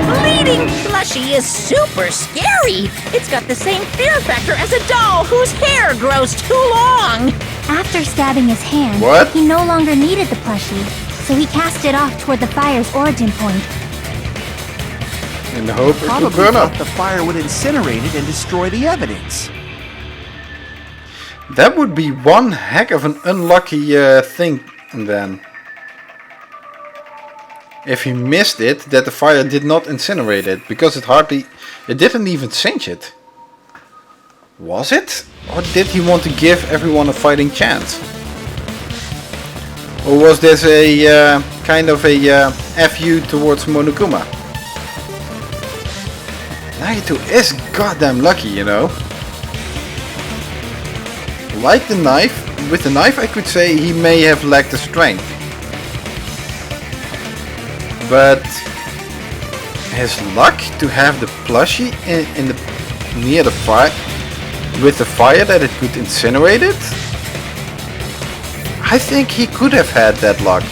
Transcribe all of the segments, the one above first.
bleeding plushie is super scary. It's got the same fear factor as a doll whose hair grows too long. After stabbing his hand, What? he no longer needed the plushie, so he cast it off toward the fire's origin point. In the hope it would Probably burn up. thought the fire would incinerate it and destroy the evidence. That would be one heck of an unlucky thing then. If he missed it, that the fire did not incinerate it, because it didn't even singe it. Was it? Or did he want to give everyone a fighting chance? Or was this a kind of a FU towards Monokuma? Nagito is goddamn lucky, you know. Like the knife, with the knife I could say he may have lacked the strength. But his luck to have the plushie in the near the fire, with the fire that it could incinerate it, I think he could have had that luck.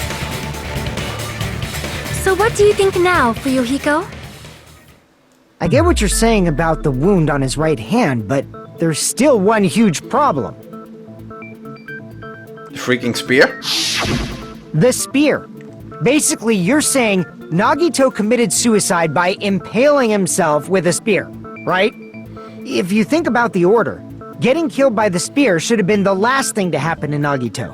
So what do you think now, Fuyuhiko? I get what you're saying about the wound on his right hand, but there's still one huge problem. The freaking spear? The spear. Basically, you're saying Nagito committed suicide by impaling himself with a spear, right? If you think about the order, getting killed by the spear should have been the last thing to happen to Nagito.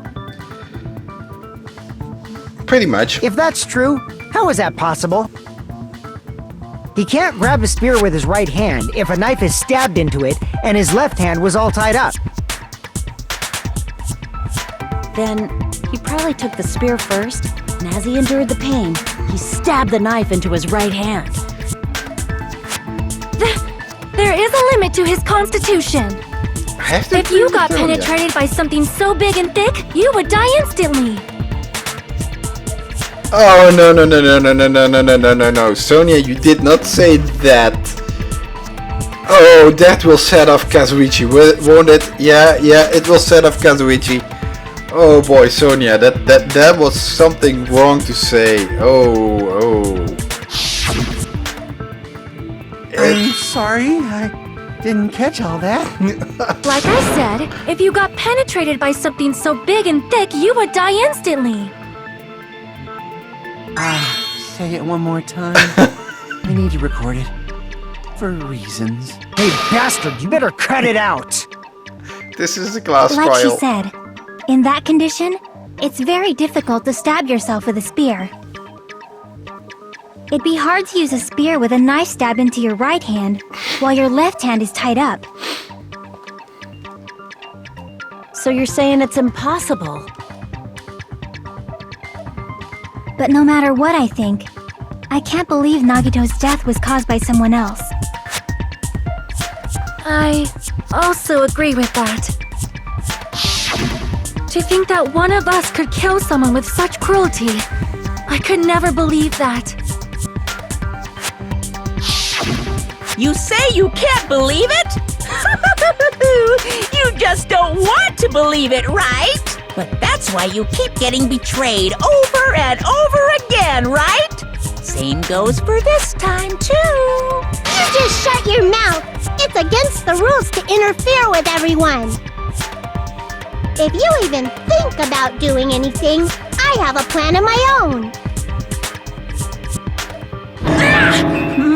Pretty much. If that's true, how is that possible? He can't grab a spear with his right hand if a knife is stabbed into it and his left hand was all tied up. Then, he probably took the spear first, and as he endured the pain, he stabbed the knife into his right hand. There is a limit to his constitution. I have to If agree you with got Sonia. penetrated by something so big and thick, you would die instantly. Oh no, Sonia, you did not say that. Oh, that will set off Kazuichi, won't it? Yeah, it will set off Kazuichi. Oh boy, Sonia, that was something wrong to say. Oh. I'm sorry, I didn't catch all that. Like I said, if you got penetrated by something so big and thick, you would die instantly. Say it one more time. I need to record it. For reasons. Hey, bastard, you better cut it out! This is the glass Like vial. she said, in that condition, it's very difficult to stab yourself with a spear. It'd be hard to use a spear with a knife stabbed into your right hand while your left hand is tied up. So you're saying it's impossible? But no matter what I think, I can't believe Nagito's death was caused by someone else. I also agree with that. To think that one of us could kill someone with such cruelty, I could never believe that. You say you can't believe it? You just don't want to believe it, right? But that's why you keep getting betrayed over and over again, right? Same goes for this time, too. You just shut your mouth. It's against the rules to interfere with everyone. If you even think about doing anything, I have a plan of my own.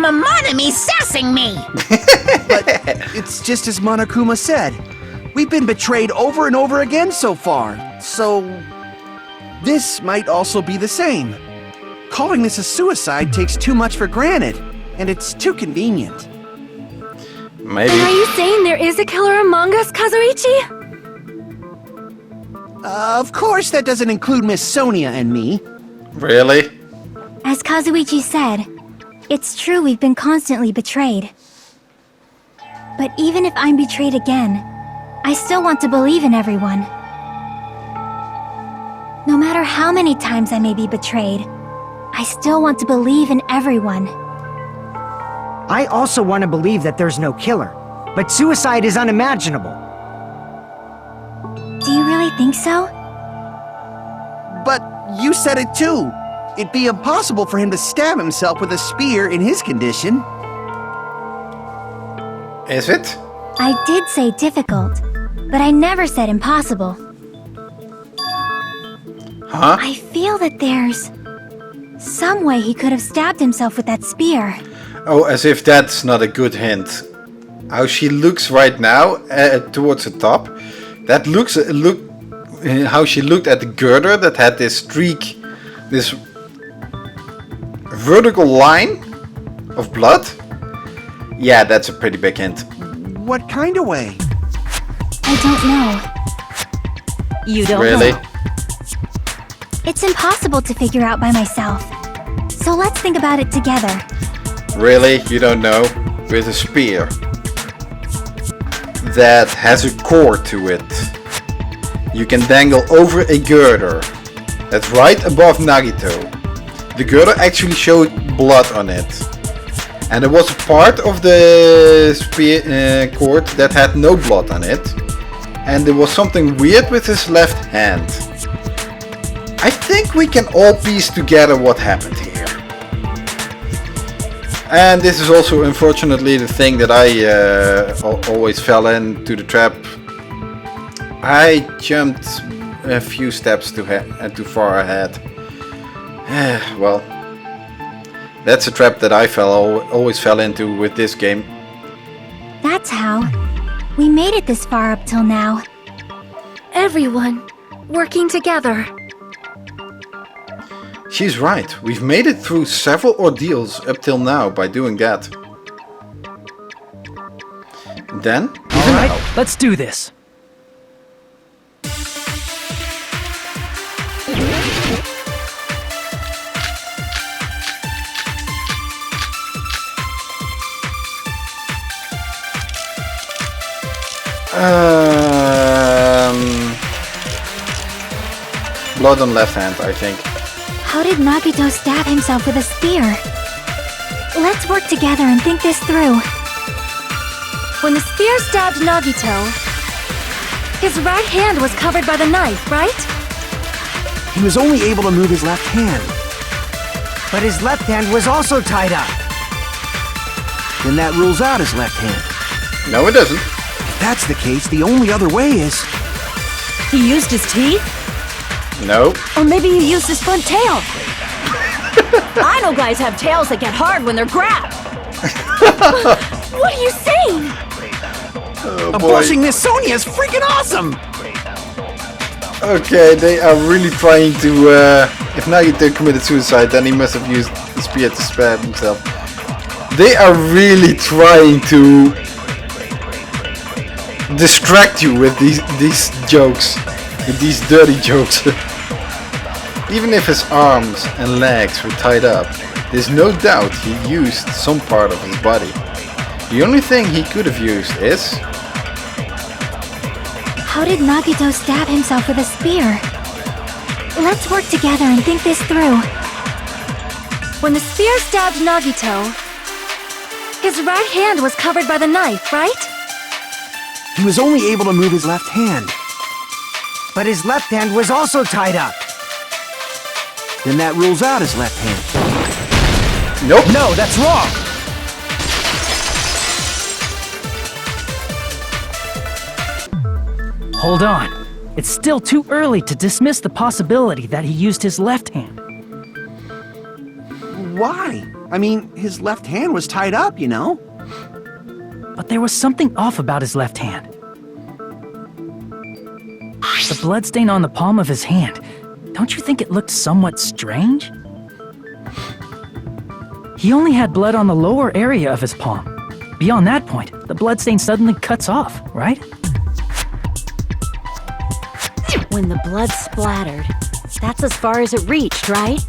Monomi's sassing me! But it's just as Monokuma said. We've been betrayed over and over again so far. So, this might also be the same. Calling this a suicide takes too much for granted, and it's too convenient. Maybe. And are you saying there is a killer among us, Kazuichi? Of course, that doesn't include Miss Sonia and me. Really? As Kazuichi said, it's true we've been constantly betrayed. But even if I'm betrayed again, I still want to believe in everyone. No matter how many times I may be betrayed, I still want to believe in everyone. I also want to believe that there's no killer, but suicide is unimaginable. Do you really think so? But you said it too. It'd be impossible for him to stab himself with a spear in his condition. Is it? I did say difficult, but I never said impossible. Huh? I feel that there's some way he could have stabbed himself with that spear. Oh, as if that's not a good hint. How she looks right now towards the top. That looks how she looked at the girder that had this streak, this vertical line of blood. Yeah, that's a pretty big hint. What kind of way? I don't know. You don't Really? know. It's impossible to figure out by myself. So let's think about it together. Really? You don't know? With a spear that has a cord to it. You can dangle over a girder that's right above Nagito. The girder actually showed blood on it. And there was a part of the spear cord that had no blood on it. And there was something weird with his left hand. I think we can all piece together what happened here. And this is also unfortunately the thing that I always fell into the trap. I jumped a few steps too too far ahead. Well, that's a trap that I always fell into with this game. That's how. We made it this far up till now. Everyone working together. She's right. We've made it through several ordeals up till now by doing that. Then, All right, let's do this. Blood on left hand, I think. How did Nagito stab himself with a spear? Let's work together and think this through. When the spear stabbed Nagito, his right hand was covered by the knife, right? He was only able to move his left hand. But his left hand was also tied up. Then that rules out his left hand. No, it doesn't. If that's the case, the only other way is... He used his teeth? No. Or maybe he used his front tail. I know guys have tails that get hard when they're grabbed. What are you saying? Oh, Abolishing this Sonia is freaking awesome! Okay, they are really trying to... if Nagito committed suicide, then he must have used the spear to stab himself. They are really trying to distract you with these jokes. With these dirty jokes. Even if his arms and legs were tied up, there's no doubt he used some part of his body. The only thing he could have used is... How did Nagito stab himself with a spear? Let's work together and think this through. When the spear stabbed Nagito, his right hand was covered by the knife, right? He was only able to move his left hand. But his left hand was also tied up. Then that rules out his left hand. Nope. No, that's wrong. Hold on. It's still too early to dismiss the possibility that he used his left hand. Why? I mean, his left hand was tied up, you know? But there was something off about his left hand. The bloodstain on the palm of his hand. Don't you think it looked somewhat strange? He only had blood on the lower area of his palm. Beyond that point, the bloodstain suddenly cuts off, right? When the blood splattered, that's as far as it reached, right?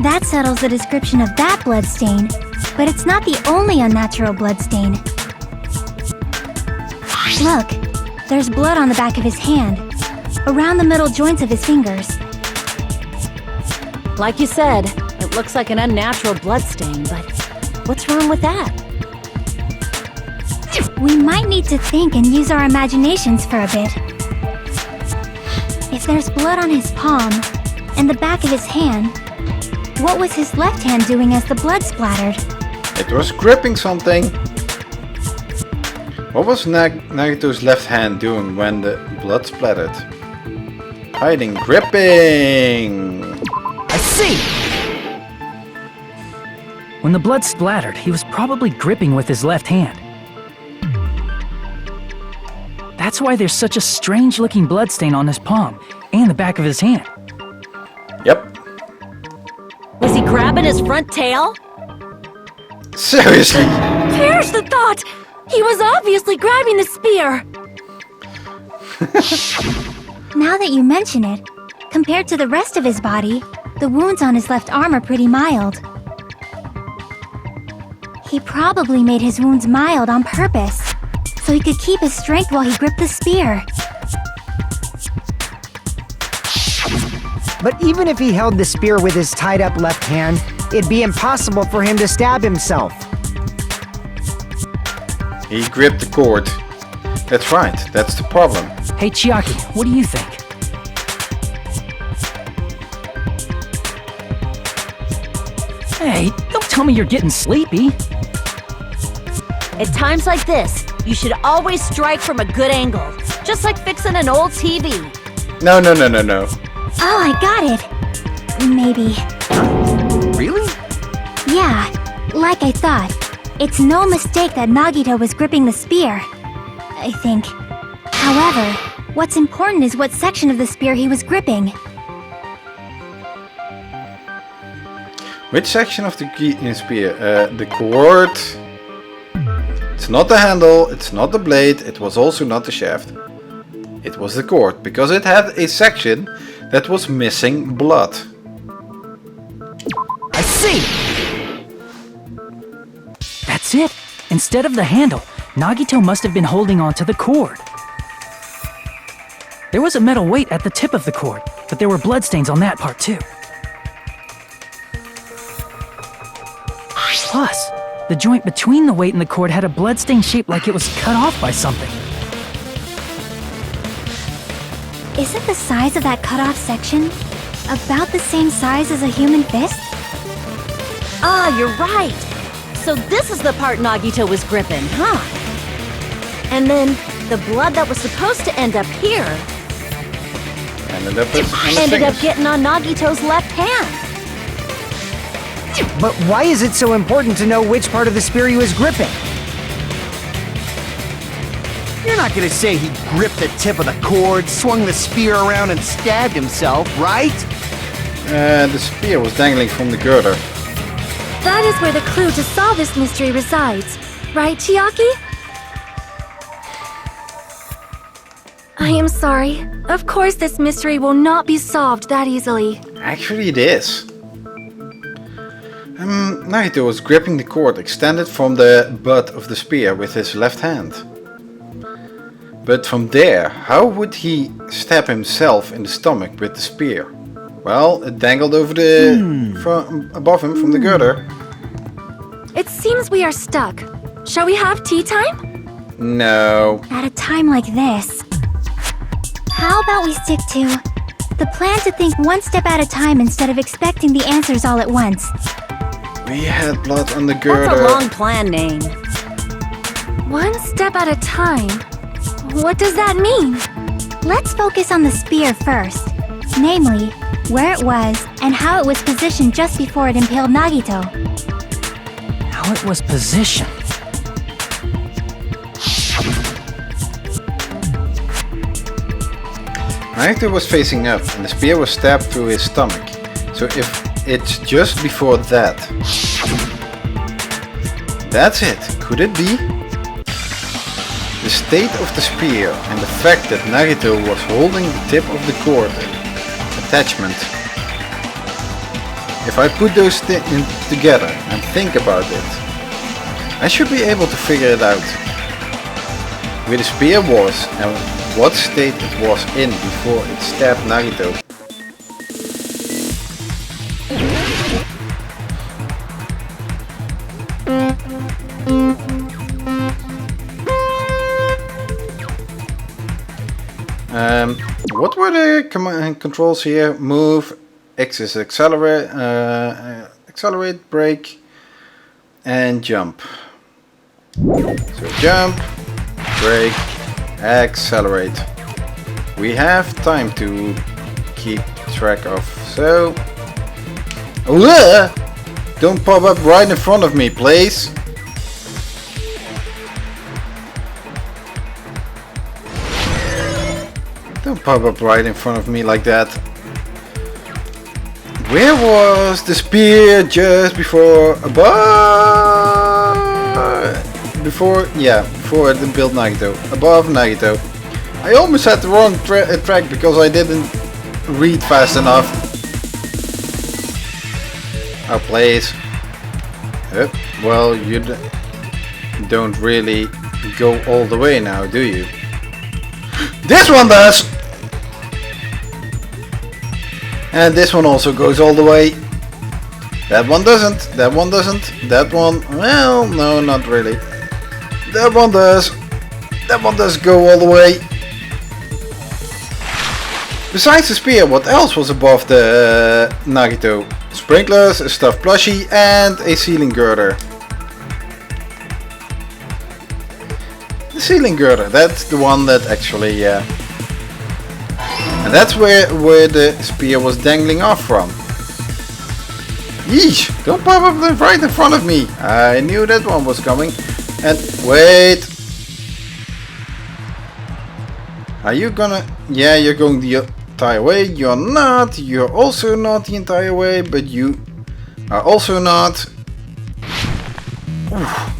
That settles the description of that bloodstain, but it's not the only unnatural bloodstain. Look, there's blood on the back of his hand, around the middle joints of his fingers. Like you said, it looks like an unnatural bloodstain, but what's wrong with that? We might need to think and use our imaginations for a bit. If there's blood on his palm, and the back of his hand, what was his left hand doing as the blood splattered? It was gripping something. What was Nagito's left hand doing when the blood splattered? Hiding, gripping! I see! When the blood splattered, he was probably gripping with his left hand. That's why there's such a strange-looking bloodstain on his palm and the back of his hand. Yep. Was he grabbing his front tail? Seriously? Perish the thought! He was obviously grabbing the spear! Now that you mention it, compared to the rest of his body, the wounds on his left arm are pretty mild. He probably made his wounds mild on purpose, so he could keep his strength while he gripped the spear. But even if he held the spear with his tied-up left hand, it'd be impossible for him to stab himself. He gripped the cord. That's right, that's the problem. Hey Chiaki, what do you think? Hey, don't tell me you're getting sleepy. At times like this, you should always strike from a good angle, just like fixing an old TV. No. Oh, I got it! Maybe. Really? Yeah, like I thought. It's no mistake that Nagito was gripping the spear, I think. However, what's important is what section of the spear he was gripping. Which section of the spear? The cord. It's not the handle, it's not the blade, it was also not the shaft. It was the cord, because it had a section that was missing blood. I see! That's it. Instead of the handle, Nagito must have been holding on to the cord. There was a metal weight at the tip of the cord, but there were bloodstains on that part too. Plus, the joint between the weight and the cord had a bloodstain shaped like it was cut off by something. Isn't the size of that cut-off section about the same size as a human fist? Ah, you're right. So this is the part Nagito was gripping, huh? And then the blood that was supposed to end up here Ended up getting on Nagito's left hand. But why is it so important to know which part of the spear he was gripping? You're not gonna say he gripped the tip of the cord, swung the spear around and stabbed himself, right? The spear was dangling from the girder. That is where the clue to solve this mystery resides. Right, Chiaki? I am sorry. Of course this mystery will not be solved that easily. Actually it is. Nagito was gripping the cord extended from the butt of the spear with his left hand. But from there, how would he stab himself in the stomach with the spear? Well, it dangled over from above him from the girder. It seems we are stuck. Shall we have tea time? No. At a time like this, how about we stick to the plan to think one step at a time instead of expecting the answers all at once? We had blood on the girder. That's a long plan name. One step at a time? What does that mean? Let's focus on the spear first, namely, where it was and how it was positioned just before it impaled Nagito. How it was positioned. Nagito was facing up and the spear was stabbed through his stomach. So if it's just before that. That's it. Could it be? The state of the spear and the fact that Nagito was holding the tip of the cord attachment. If I put those together and think about it, I should be able to figure it out. Where the spear was and what state it was in before it stabbed Nagito. What were the command controls here? Move X is accelerate, accelerate, brake, and jump. So jump, brake, accelerate. We have time to keep track of. So, don't pop up right in front of me, please. Don't pop up right in front of me like that. Where was the spear just before? Before the build Nagito. Above Nagito. I almost had the wrong track because I didn't read fast enough. Oh, please. Well, you don't really go all the way now, do you? This one does! And this one also goes all the way. That one doesn't. That one doesn't. That one, well, no, not really. That one does. That one does go all the way. Besides the spear, what else was above the Nagito? Sprinklers, a stuffed plushie, and a ceiling girder. The ceiling girder, that's the one that actually, and that's where the spear was dangling off from. Yeesh, don't pop up right in front of me. I knew that one was coming. And wait. Are you gonna, yeah, you're going the entire way. You're not. You're also not the entire way, but you are also not. Oof.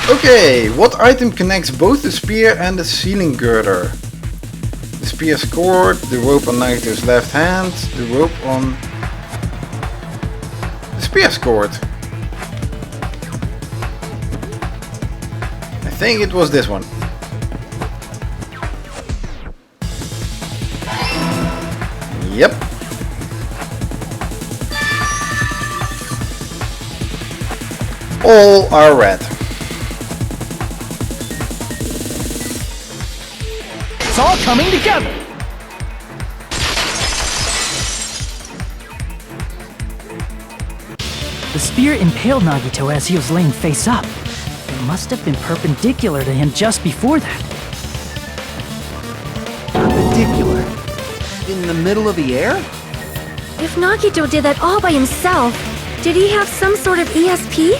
Okay, what item connects both the spear and the ceiling girder? The spear's cord, the rope on Nagito's left hand, the rope on the spear's cord. I think it was this one. Yep. All are red. It's all coming together! The spear impaled Nagito as he was laying face up. It must have been perpendicular to him just before that. Perpendicular? In the middle of the air? If Nagito did that all by himself, did he have some sort of ESP?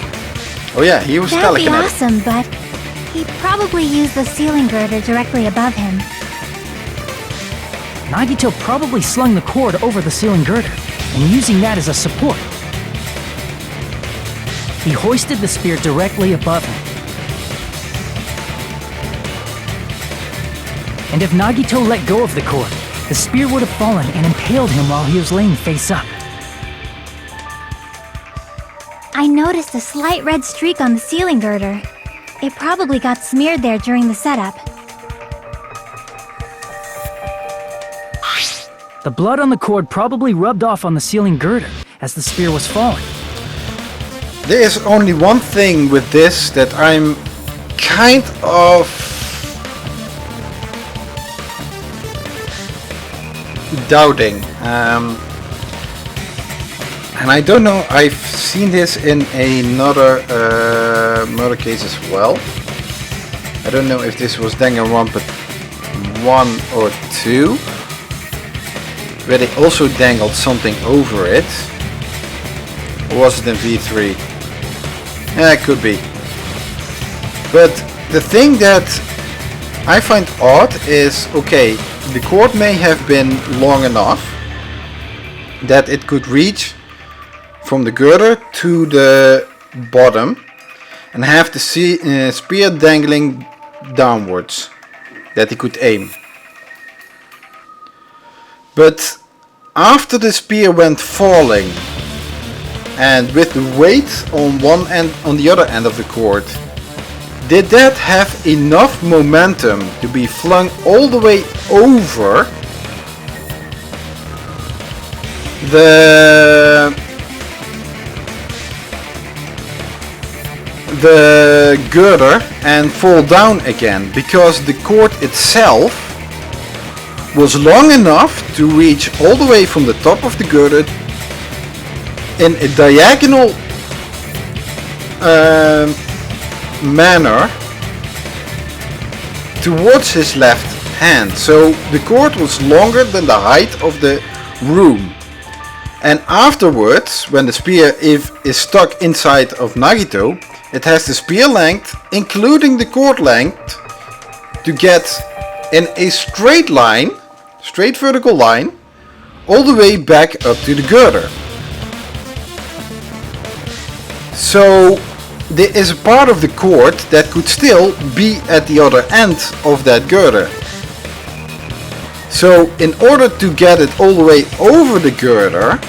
Oh yeah, he was That'd be telekinetic. awesome, but he probably used the ceiling girder directly above him. Nagito probably slung the cord over the ceiling girder, and using that as a support. He hoisted the spear directly above him. And if Nagito let go of the cord, the spear would have fallen and impaled him while he was laying face up. I noticed a slight red streak on the ceiling girder. It probably got smeared there during the setup. The blood on the cord probably rubbed off on the ceiling girder as the spear was falling. There is only one thing with this that I'm kind of doubting. And I don't know, I've seen this in another murder case as well. I don't know if this was Danganronpa 1 or 2, where they also dangled something over it. Or was it in V3? Yeah, it could be. But the thing that I find odd is, okay, the cord may have been long enough that it could reach from the girder to the bottom and have the spear dangling downwards that he could aim. But after the spear went falling and with the weight on one end, on the other end of the cord, did that have enough momentum to be flung all the way over the girder and fall down again? Because the cord itself was long enough to reach all the way from the top of the girder in a diagonal manner towards his left hand. So the cord was longer than the height of the room. And afterwards, when the spear is stuck inside of Nagito, it has the spear length, including the cord length, to get in a straight line, straight vertical line, all the way back up to the girder. So there is a part of the cord that could still be at the other end of that girder. So in order to get it all the way over the girder,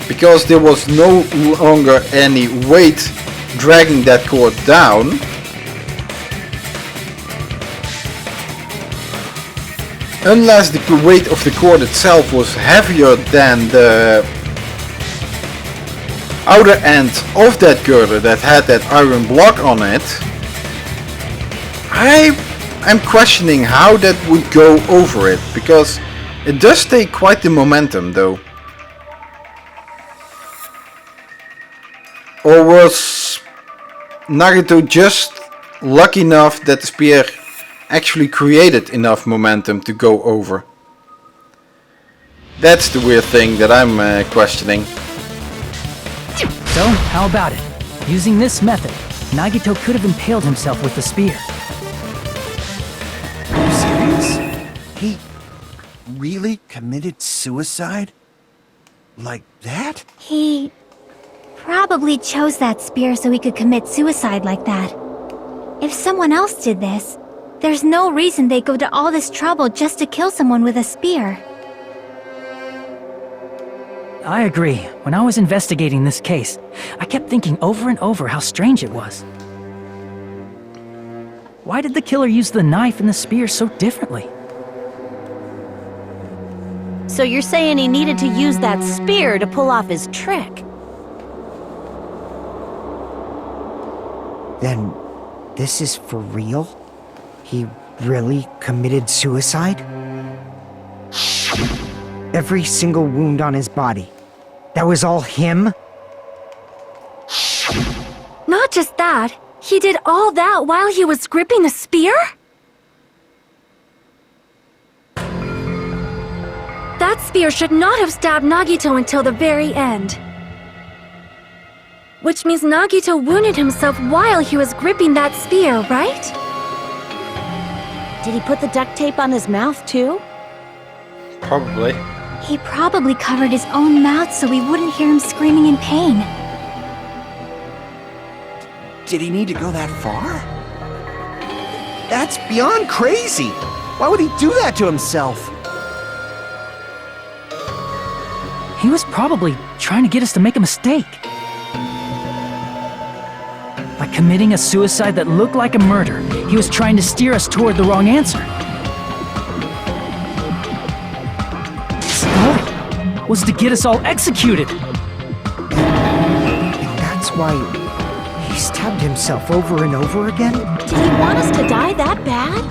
because there was no longer any weight dragging that cord down, unless the weight of the cord itself was heavier than the outer end of that girder that had that iron block on it, I'm questioning how that would go over it, because it does take quite the momentum though. Or was Nagito just lucky enough that the spear actually created enough momentum to go over? That's the weird thing that I'm questioning. So, how about it? Using this method, Nagito could have impaled himself with the spear. Are you serious? He really committed suicide? Like that? He probably chose that spear so he could commit suicide like that. If someone else did this, there's no reason they'd go to all this trouble just to kill someone with a spear. I agree. When I was investigating this case, I kept thinking over and over how strange it was. Why did the killer use the knife and the spear so differently? So you're saying he needed to use that spear to pull off his trick? Then, this is for real? He really committed suicide? Every single wound on his body. That was all him? Not just that, he did all that while he was gripping the spear? That spear should not have stabbed Nagito until the very end. Which means Nagito wounded himself while he was gripping that spear, right? Did he put the duct tape on his mouth too? Probably. He probably covered his own mouth so we wouldn't hear him screaming in pain. Did he need to go that far? That's beyond crazy! Why would he do that to himself? He was probably trying to get us to make a mistake. By committing a suicide that looked like a murder, he was trying to steer us toward the wrong answer. His goal was to get us all executed. And that's why he stabbed himself over and over again? Did he want us to die that bad?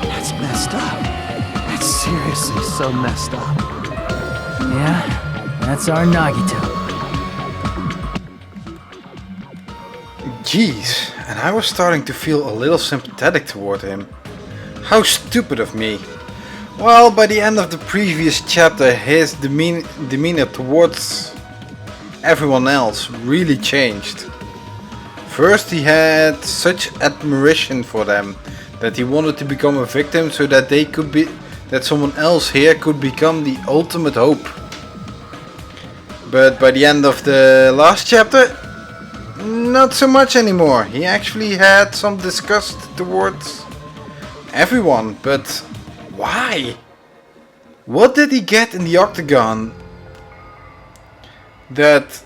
That's messed up. That's seriously so messed up. Yeah, that's our Nagito. Jeez, and I was starting to feel a little sympathetic toward him. How stupid of me. Well, by the end of the previous chapter, his demeanor towards everyone else really changed. First, he had such admiration for them that he wanted to become a victim so that someone else here could become the ultimate hope. But by the end of the last chapter, not so much anymore. He actually had some disgust towards everyone, but why? What did he get in the octagon that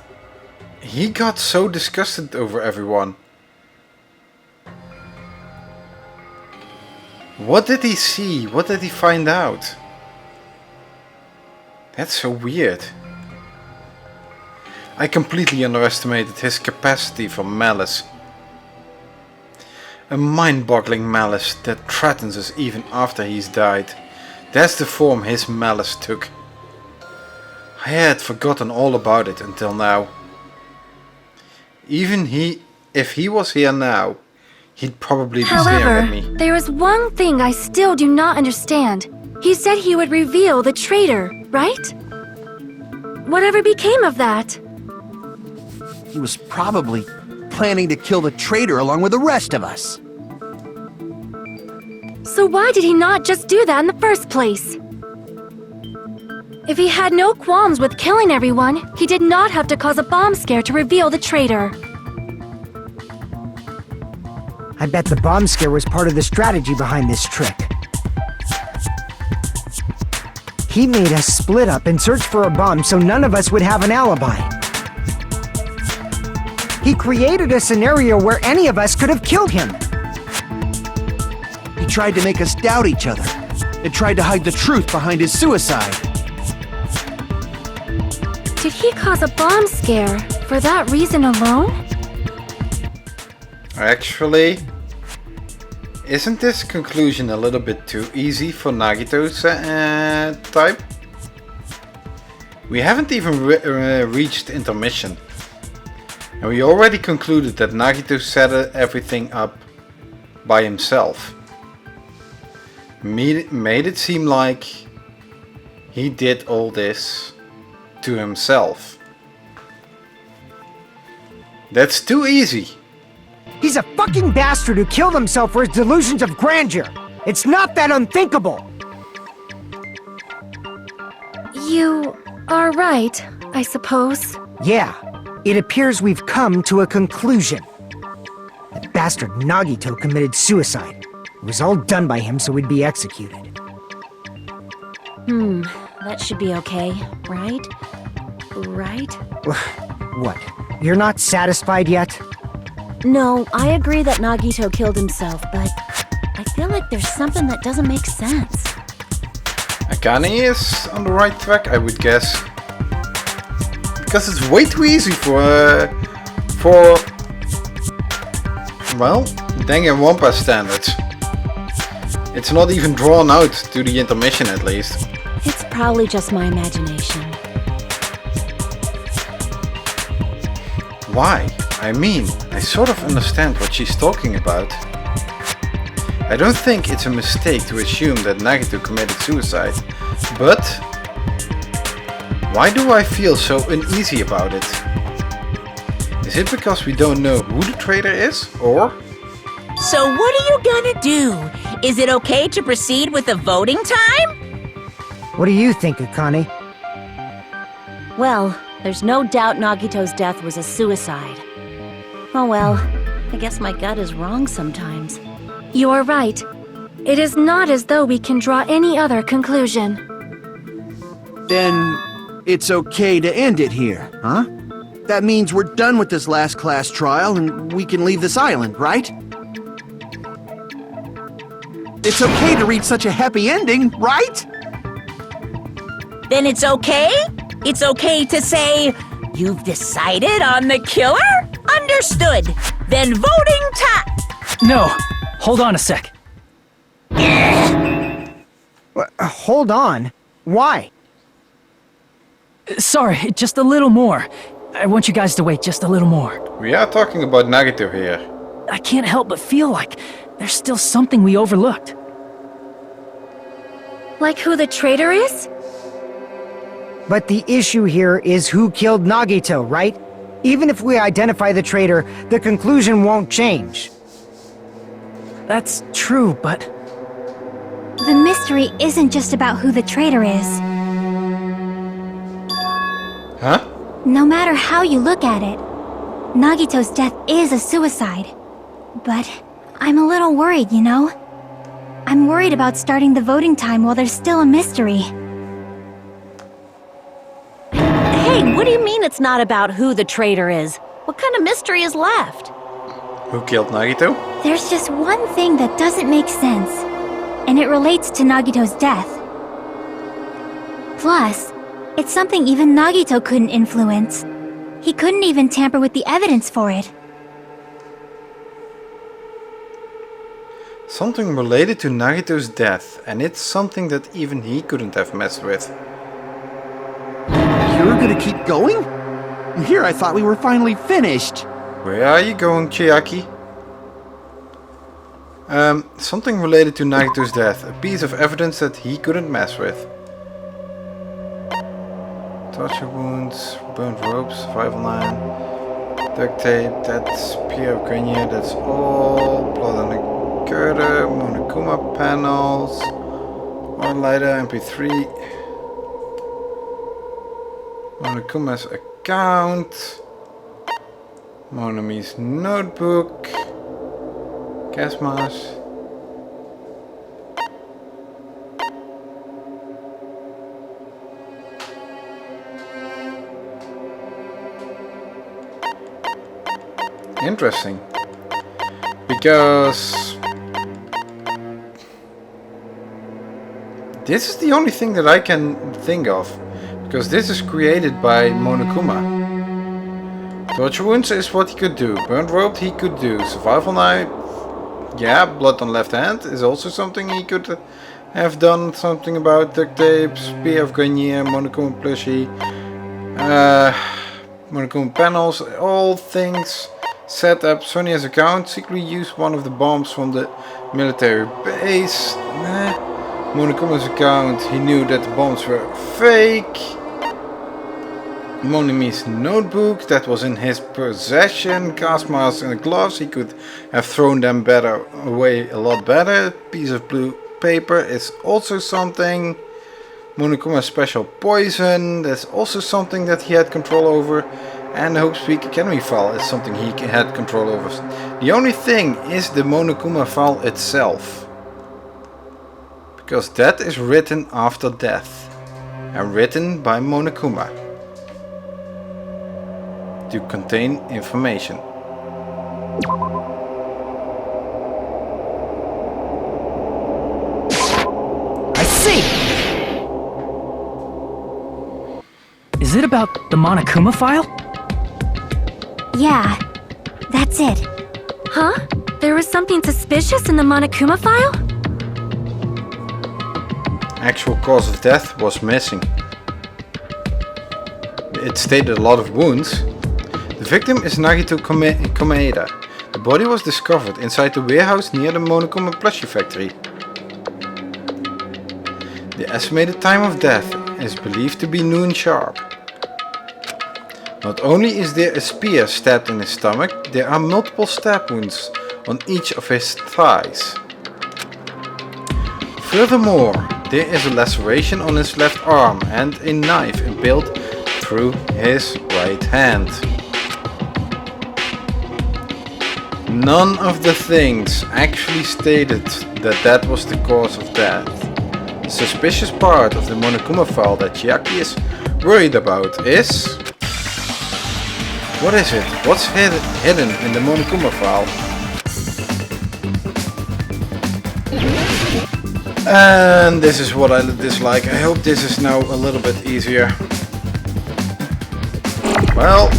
he got so disgusted over everyone? What did he see? What did he find out? That's so weird. I completely underestimated his capacity for malice. A mind-boggling malice that threatens us even after he's died. That's the form his malice took. I had forgotten all about it until now. If he was here now, he'd probably be staring However, at me. there is one thing I still do not understand. He said he would reveal the traitor, right? Whatever became of that? He was probably planning to kill the traitor along with the rest of us. So why did he not just do that in the first place? If he had no qualms with killing everyone, he did not have to cause a bomb scare to reveal the traitor. I bet the bomb scare was part of the strategy behind this trick. He made us split up and search for a bomb so none of us would have an alibi. He created a scenario where any of us could have killed him. He tried to make us doubt each other and tried to hide the truth behind his suicide. Did he cause a bomb scare for that reason alone? Actually, isn't this conclusion a little bit too easy for Nagito's type? We haven't even reached intermission. And we already concluded that Nagito set everything up by himself. Made it seem like he did all this to himself. That's too easy. He's a fucking bastard who killed himself for his delusions of grandeur. It's not that unthinkable. You are right, I suppose. Yeah, it appears we've come to a conclusion. That bastard Nagito committed suicide. It was all done by him so he'd be executed. That should be okay, right? Right? What? You're not satisfied yet? No, I agree that Nagito killed himself, but I feel like there's something that doesn't make sense. Akane is on the right track, I would guess. Because it's way too easy for well, Danganronpa standards. It's not even drawn out to the intermission at least. It's probably just my imagination. Why? I mean, I sort of understand what she's talking about. I don't think it's a mistake to assume that Nagito committed suicide, but why do I feel so uneasy about it? Is it because we don't know who the traitor is, or? So what are you gonna do? Is it okay to proceed with the voting time? What do you think, Akane? Well, there's no doubt Nagito's death was a suicide. Oh well, I guess my gut is wrong sometimes. You are right. It is not as though we can draw any other conclusion. Then it's okay to end it here, huh? That means we're done with this last class trial and we can leave this island, right? It's okay to reach such a happy ending, right? Then it's okay? It's okay to say, you've decided on the killer? Understood. Then voting time. No, hold on a sec. Hold on. Why? Sorry, just a little more. I want you guys to wait just a little more. We are talking about Nagito here. I can't help but feel like there's still something we overlooked. Like who the traitor is? But the issue here is who killed Nagito, right? Even if we identify the traitor, the conclusion won't change. That's true, but The mystery isn't just about who the traitor is. Huh? No matter how you look at it, Nagito's death is a suicide. But I'm a little worried, you know? I'm worried about starting the voting time while there's still a mystery. Hey, what do you mean it's not about who the traitor is? What kind of mystery is left? Who killed Nagito? There's just one thing that doesn't make sense, and it relates to Nagito's death. Plus, it's something even Nagito couldn't influence. He couldn't even tamper with the evidence for it. Something related to Nagito's death, and it's something that even he couldn't have messed with. You're gonna keep going? Here I thought we were finally finished. Where are you going, Chiaki? Something related to Nagito's death, a piece of evidence that he couldn't mess with. Torture wounds, burned ropes, survival 9, duct tape, that's spear of Grenier, that's all, blood on the girder, Monokuma panels, one lighter, MP3, Monokuma's account, Monomi's notebook, gas mask. Interesting, because this is the only thing that I can think of, because this is created by Monokuma. Torture wounds is what he could do, burned rope he could do, survival knife, yeah, blood on left hand is also something he could have done something about, duct tape, spear of Grenier, Monokuma plushie, Monokuma panels, all things. Set up Sonia's account, secretly used one of the bombs from the military base. Monokuma's account, he knew that the bombs were fake. Monomi's notebook, that was in his possession. Gas mask and gloves, he could have thrown them away a lot better. Piece of blue paper is also something. Monokuma's special poison, that's also something that he had control over. And the Hope Speak Academy file is something he had control over. The only thing is the Monokuma file itself. Because that is written after death. And written by Monokuma. To contain information. I see! Is it about the Monokuma file? Yeah, that's it. Huh? There was something suspicious in the Monokuma file? Actual cause of death was missing. It stated a lot of wounds. The victim is Nagito Komaeda. The body was discovered inside the warehouse near the Monokuma plushie factory. The estimated time of death is believed to be noon sharp. Not only is there a spear stabbed in his stomach, there are multiple stab wounds on each of his thighs. Furthermore, there is a laceration on his left arm and a knife impaled through his right hand. None of the things actually stated that that was the cause of death. The suspicious part of the Monokuma file that Chiaki is worried about is... What is it? What's hidden in the Monokuma file? And this is what I dislike. I hope this is now a little bit easier. Well,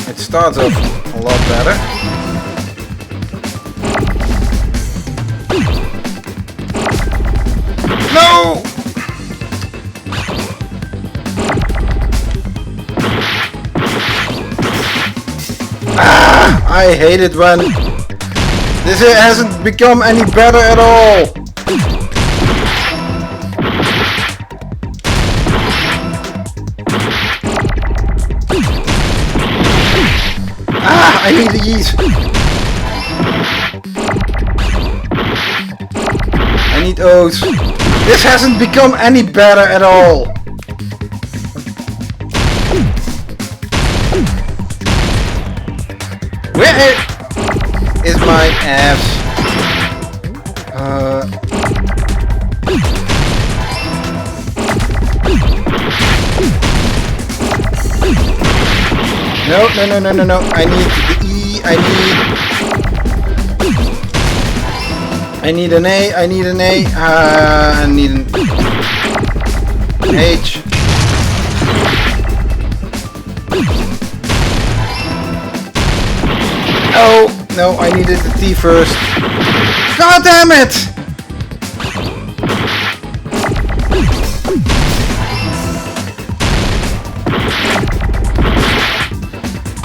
it starts off a lot better. No! I hate it when this hasn't become any better at all. I need the yeast. I need oats. This hasn't become any better at all. Where is my abs? No. I need the E. I need an A. I need an an H. Oh, No, I needed the tea first. God damn it!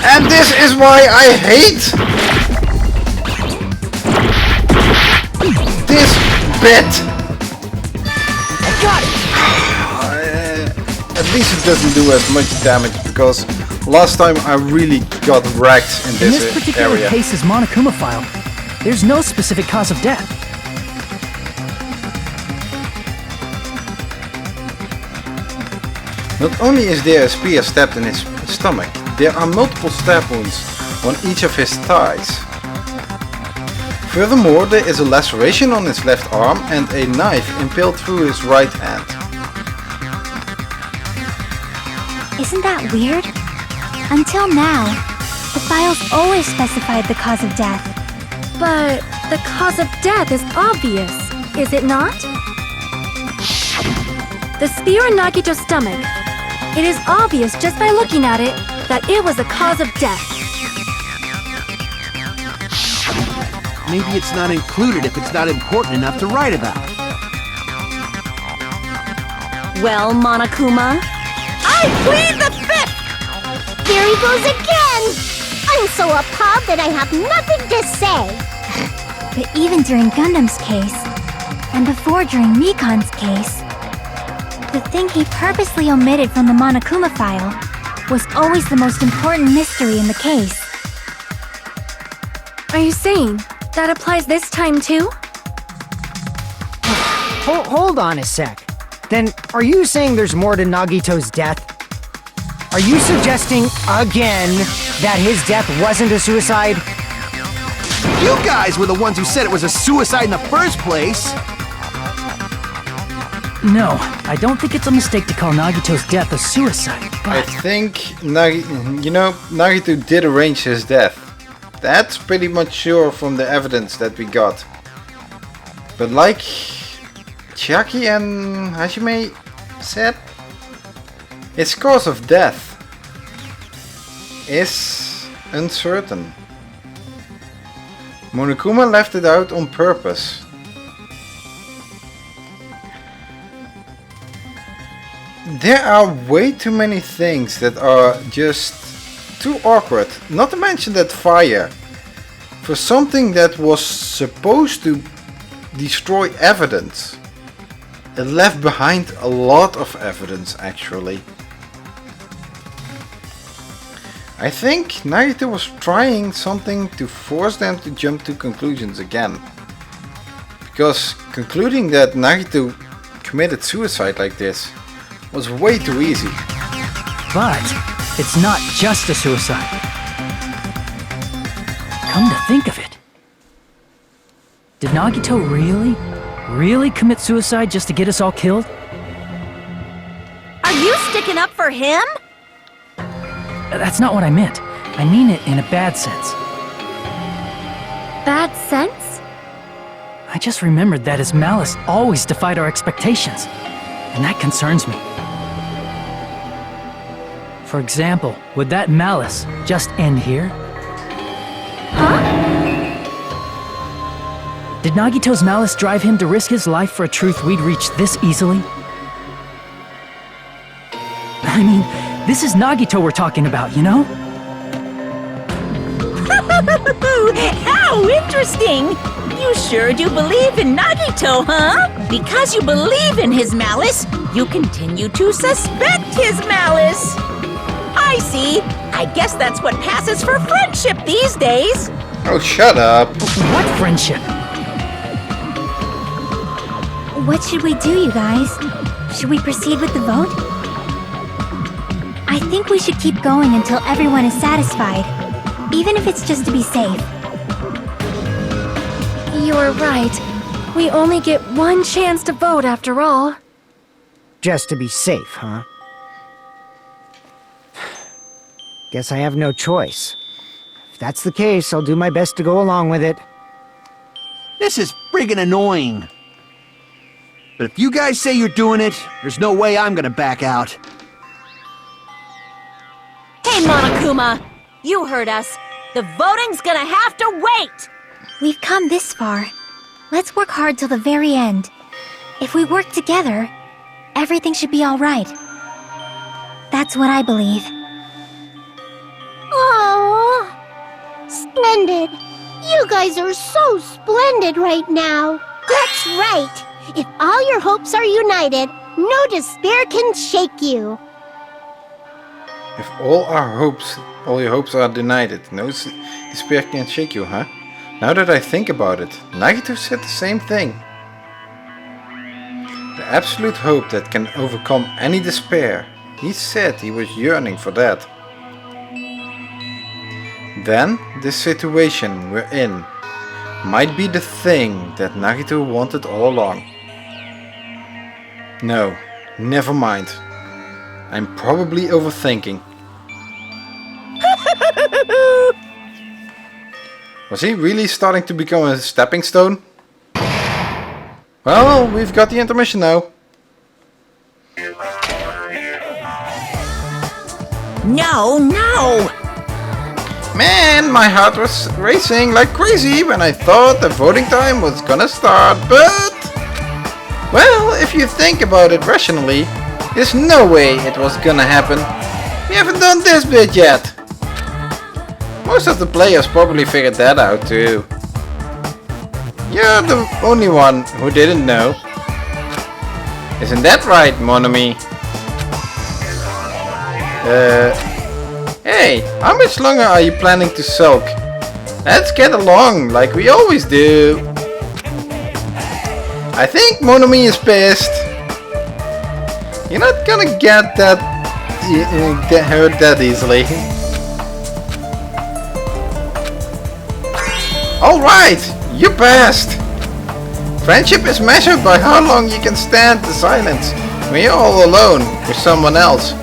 And this is why I hate this bit. I got it! At least it doesn't do as much damage, because last time I really got wrecked in In this this particular area. case's Monokuma file, there's no specific cause of death. Not only is there a spear stabbed in his stomach, there are multiple stab wounds on each of his thighs. Furthermore, there is a laceration on his left arm and a knife impaled through his right hand. Isn't that weird? Until now, the files always specified the cause of death. But the cause of death is obvious, is it not? The spear in Nagito's stomach. It is obvious just by looking at it that it was the cause of death. Maybe it's not included if it's not important enough to write about. Well, Monokuma, I plead the fifth! There he goes again! I'm so appalled that I have nothing to say. But even during Gundham's case, and before during Mikan's case, the thing he purposely omitted from the Monokuma file was always the most important mystery in the case. Are you saying that applies this time too? Hold on a sec. Then, are you saying there's more to Nagito's death? Are you suggesting, again, that his death wasn't a suicide? You guys were the ones who said it was a suicide in the first place! No, I don't think it's a mistake to call Nagito's death a suicide, I but... think Nagito did arrange his death. That's pretty much sure from the evidence that we got. But like Chiaki and Hajime said, his cause of death is uncertain. Monokuma left it out on purpose. There are way too many things that are just too awkward, not to mention that fire. For something that was supposed to destroy evidence, it left behind a lot of evidence actually. I think Nagito was trying something to force them to jump to conclusions again. Because concluding that Nagito committed suicide like this was way too easy. But it's not just a suicide. Come to think of it. Did Nagito really commit suicide just to get us all killed? are you sticking up for him? That's not what I meant. I mean it in a bad sense. Bad sense? I just remembered that his malice always defied our expectations, and that concerns me. For example, would that malice just end here? Huh? Did Nagito's malice drive him to risk his life for a truth we'd reach this easily? I mean, this is Nagito we're talking about, you know? How interesting! You sure do believe in Nagito, huh? Because you believe in his malice, you continue to suspect his malice. I see. I guess that's what passes for friendship these days. Oh, shut up. What friendship? What should we do, you guys? Should we proceed with the vote? I think we should keep going until everyone is satisfied, even if it's just to be safe. You're right. We only get one chance to vote after all. Just to be safe, huh? Guess I have no choice. If that's the case, I'll do my best to go along with it. This is friggin' annoying. But if you guys say you're doing it, there's no way I'm gonna back out. Hey, Monokuma! You heard us. The voting's gonna have to wait! We've come this far. Let's work hard till the very end. If we work together, everything should be alright. That's what I believe. Aww. Splendid. You guys are so splendid right now. That's right. If all your hopes are united, no despair can shake you. If all your hopes are united, no despair can shake you, huh? Now that I think about it, Nagito said the same thing. The absolute hope that can overcome any despair. He said he was yearning for that. Then, this situation we're in might be the thing that Nagito wanted all along. No, never mind. I'm probably overthinking. Was he really starting to become a stepping stone? Well, we've got the intermission now. No! Man, my heart was racing like crazy when I thought the voting time was gonna start, but... Well, if you think about it rationally, there's no way it was gonna happen. We haven't done this bit yet. Most of the players probably figured that out too. You're the only one who didn't know. Isn't that right, Monomi? Hey, how much longer are you planning to sulk? Let's get along like we always do. I think Monomi is pissed. You're not gonna get hurt that easily. Alright, you passed. Friendship is measured by how long you can stand the silence when you're all alone with someone else.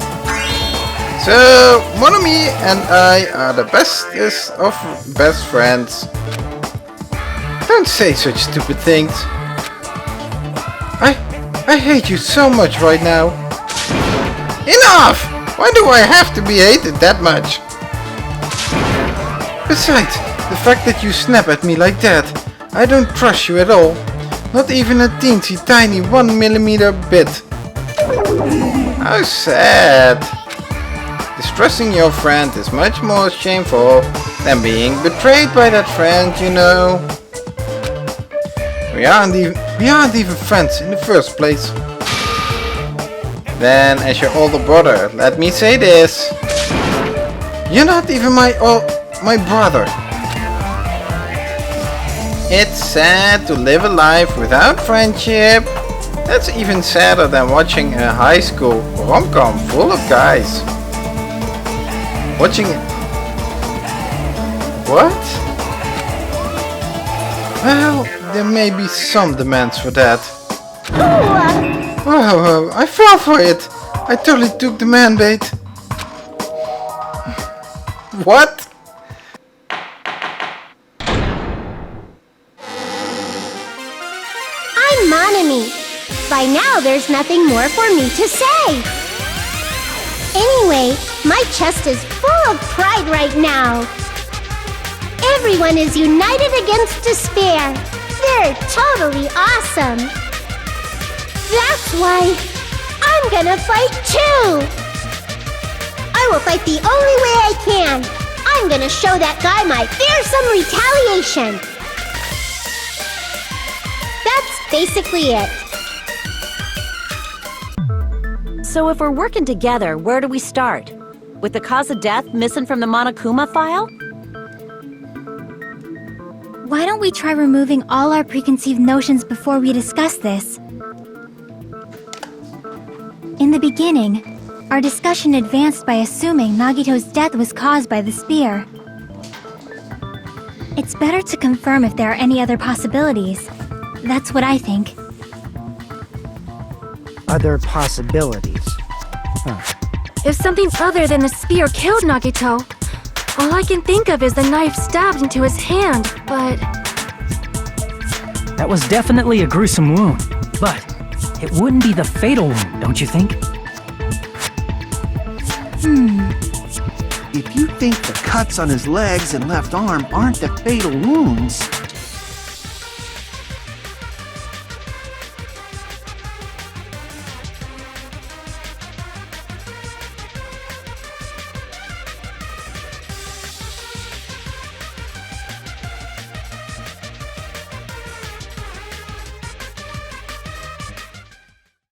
So, Monomi and I are the bestest of best friends. Don't say such stupid things. I hate you so much right now. Enough! Why do I have to be hated that much? Besides, the fact that you snap at me like that, I don't trust you at all. Not even a teensy tiny 1mm bit. How sad. Distrusting your friend is much more shameful than being betrayed by that friend, you know. We aren't even friends in the first place. Then, as your older brother, let me say this. You're not even my brother. It's sad to live a life without friendship. That's even sadder than watching a high school rom-com full of guys. Watching... What? Well, there may be some demands for that. Oh, I fell for it. I totally took the man bait. What? I'm Monomi. By now, there's nothing more for me to say. Anyway, my chest is full of pride right now. Everyone is united against despair. They're totally awesome. That's why I'm gonna fight too. I will fight the only way I can. I'm gonna show that guy my fearsome retaliation. That's basically it. So if we're working together, where do we start? With the cause of death missing from the Monokuma file? Why don't we try removing all our preconceived notions before we discuss this? In the beginning, our discussion advanced by assuming Nagito's death was caused by the spear. It's better to confirm if there are any other possibilities. That's what I think. Other possibilities. If something other than the spear killed Nagito, all I can think of is the knife stabbed into his hand, but... That was definitely a gruesome wound, but it wouldn't be the fatal wound, don't you think? If you think the cuts on his legs and left arm aren't the fatal wounds,